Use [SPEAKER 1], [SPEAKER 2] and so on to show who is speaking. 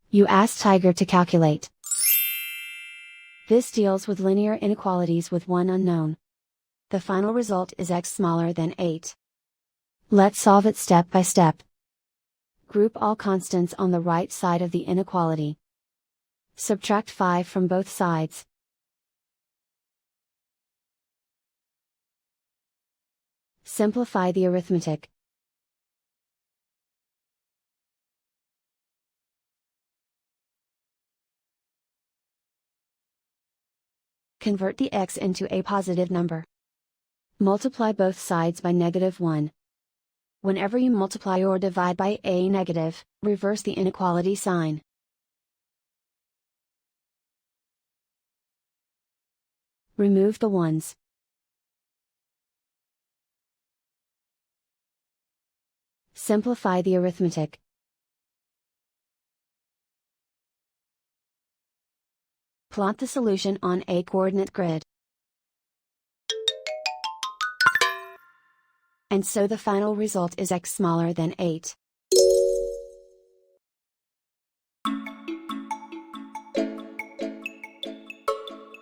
[SPEAKER 1] You ask Tiger to calculate. This deals with linear inequalities with one unknown. The final result is x smaller than 8. Let's solve it step by step. Group all constants on the right side of the inequality. Subtract 5 from both sides. Simplify the arithmetic. Convert the x into a positive number. Multiply both sides by -1. Whenever you multiply or divide by a negative, reverse the inequality sign. Remove the ones. Simplify the arithmetic. Plot the solution on a coordinate grid. And so the final result is x smaller than 8.